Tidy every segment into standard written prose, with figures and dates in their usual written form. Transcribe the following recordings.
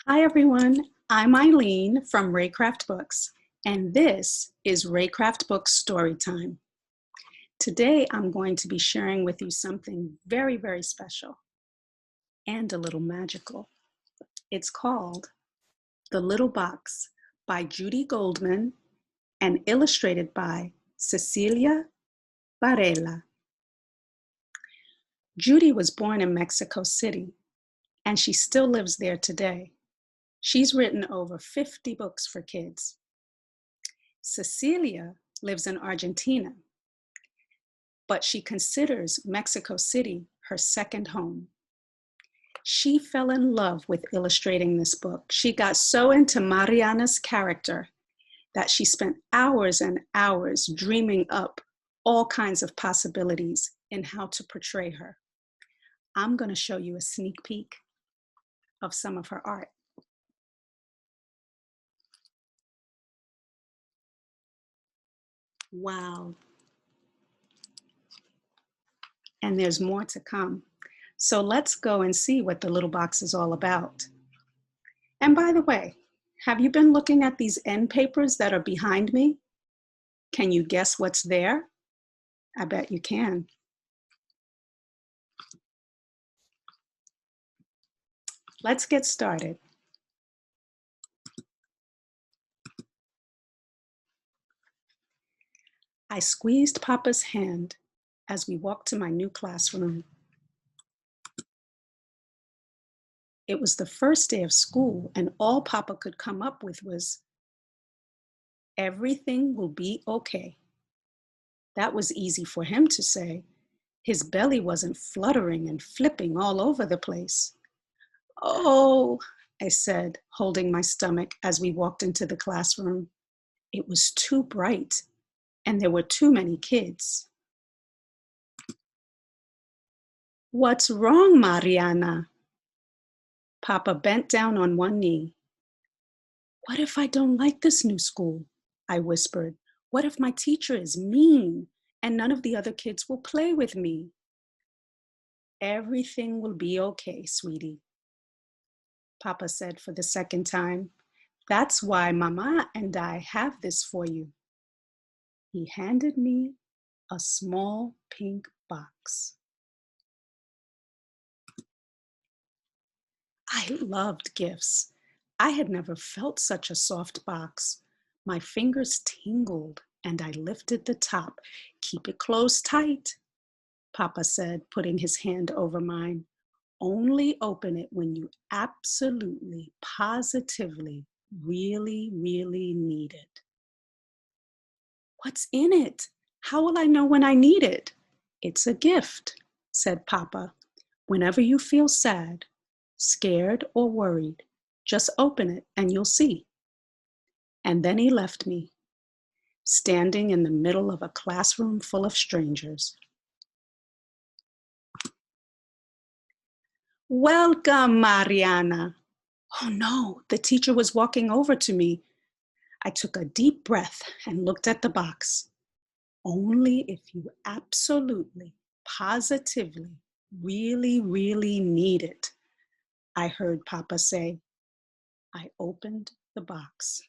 Hi everyone, I'm Eileen from Reycraft Books, and this is Reycraft Books Storytime. Today I'm going to be sharing with you something very, very special and a little magical. It's called The Little Box by Judy Goldman and illustrated by Cecilia, Varela. Judy was born in Mexico City, and she still lives there today. She's written over 50 books for kids. Cecilia lives in Argentina, but she considers Mexico City her second home. She fell in love with illustrating this book. She got so into Mariana's character that she spent hours and hours dreaming up all kinds of possibilities in how to portray her. I'm going to show you a sneak peek of some of her art. Wow. And there's more to come. So let's go and see what the little box is all about. And by the way, have you been looking at these end papers that are behind me? Can you guess what's there? I bet you can. Let's get started. I squeezed Papa's hand as we walked to my new classroom. It was the first day of school, and all Papa could come up with was, "Everything will be okay." That was easy for him to say. His belly wasn't fluttering and flipping all over the place. "Oh," I said, holding my stomach as we walked into the classroom. It was too bright, and there were too many kids. "What's wrong, Mariana?" Papa bent down on one knee. "What if I don't like this new school?" I whispered. "What if my teacher is mean and none of the other kids will play with me?" "Everything will be okay, sweetie," Papa said for the second time. "That's why Mama and I have this for you." He handed me a small pink box. I loved gifts. I had never felt such a soft box. My fingers tingled and I lifted the top. "Keep it closed tight," Papa said, putting his hand over mine. "Only open it when you absolutely, positively, really, really need it." "What's in it? How will I know when I need it?" "It's a gift," said Papa. "Whenever you feel sad, scared, or worried, just open it and you'll see." And then he left me, standing in the middle of a classroom full of strangers. "Welcome, Mariana." Oh no, the teacher was walking over to me. I took a deep breath and looked at the box. "Only if you absolutely, positively, really, really need it," I heard Papa say. I opened the box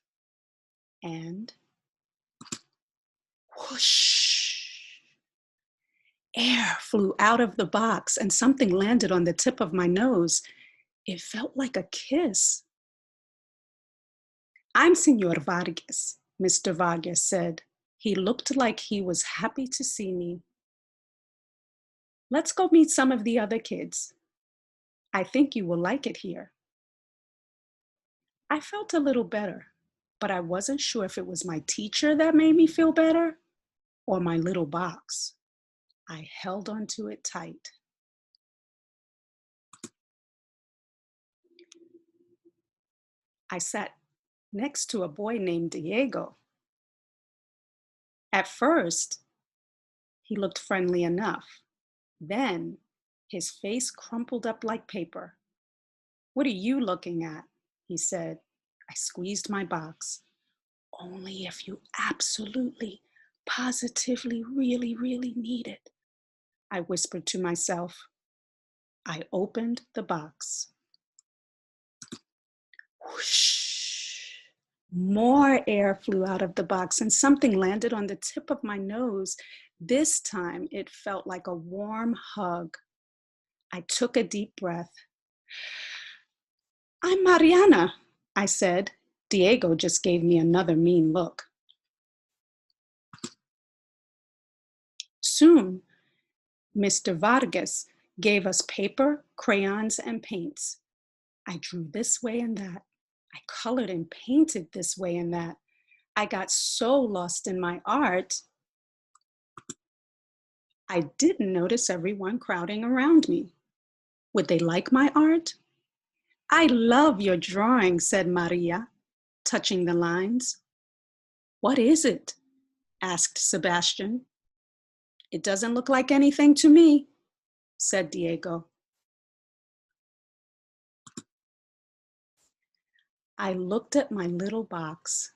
and whoosh, air flew out of the box and something landed on the tip of my nose. It felt like a kiss. "I'm Senor Vargas," Mr. Vargas said. He looked like he was happy to see me. "Let's go meet some of the other kids. I think you will like it here." I felt a little better, but I wasn't sure if it was my teacher that made me feel better or my little box. I held onto it tight. I sat next to a boy named Diego. At first, he looked friendly enough. Then his face crumpled up like paper. "What are you looking at?" he said. I squeezed my box. "Only if you absolutely, positively, really, really need it," I whispered to myself. I opened the box. Whoosh. More air flew out of the box and something landed on the tip of my nose. This time it felt like a warm hug. I took a deep breath. "I'm Mariana," I said. Diego just gave me another mean look. Soon, Mr. Vargas gave us paper, crayons, and paints. I drew this way and that. I colored and painted this way and that. I got so lost in my art, I didn't notice everyone crowding around me. Would they like my art? "I love your drawing," said Maria, touching the lines. "What is it?" asked Sebastian. "It doesn't look like anything to me," said Diego. I looked at my little box.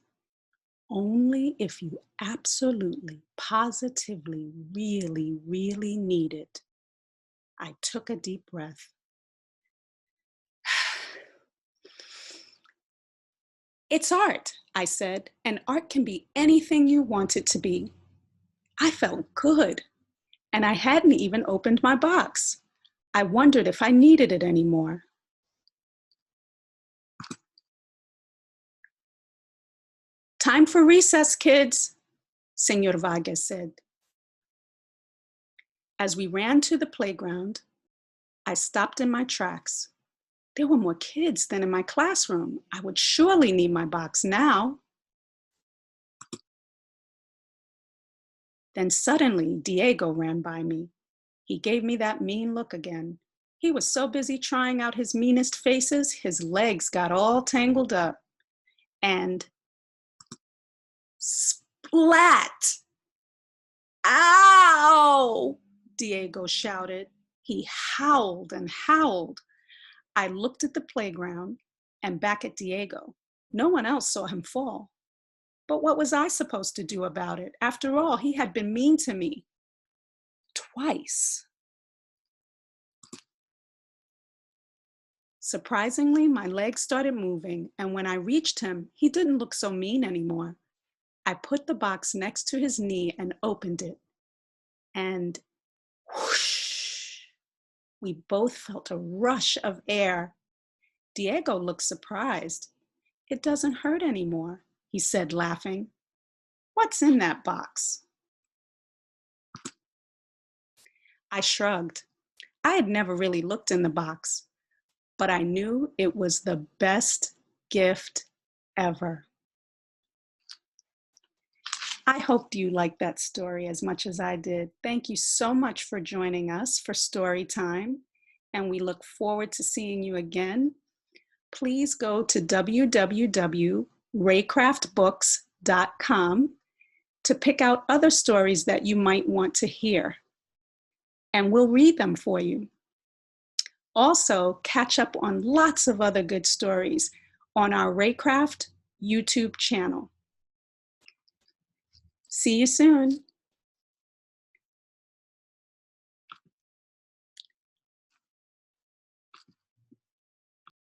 Only if you absolutely, positively, really, really need it. I took a deep breath. "It's art," I said, "and art can be anything you want it to be." I felt good, and I hadn't even opened my box. I wondered if I needed it anymore. "Time for recess, kids," Senor Vargas said. As we ran to the playground, I stopped in my tracks. There were more kids than in my classroom. I would surely need my box now. Then suddenly, Diego ran by me. He gave me that mean look again. He was so busy trying out his meanest faces, his legs got all tangled up. And splat! "Ow!" Diego shouted. He howled and howled. I looked at the playground and back at Diego. No one else saw him fall. But what was I supposed to do about it? After all, he had been mean to me. Twice. Surprisingly, my legs started moving, and when I reached him, he didn't look so mean anymore. I put the box next to his knee and opened it. And whoosh, we both felt a rush of air. Diego looked surprised. "It doesn't hurt anymore," he said, laughing. "What's in that box?" I shrugged. I had never really looked in the box, but I knew it was the best gift ever. I hope you liked that story as much as I did. Thank you so much for joining us for Storytime, and we look forward to seeing you again. Please go to www.reycraftbooks.com to pick out other stories that you might want to hear, and we'll read them for you. Also, catch up on lots of other good stories on our Reycraft YouTube channel. See you soon.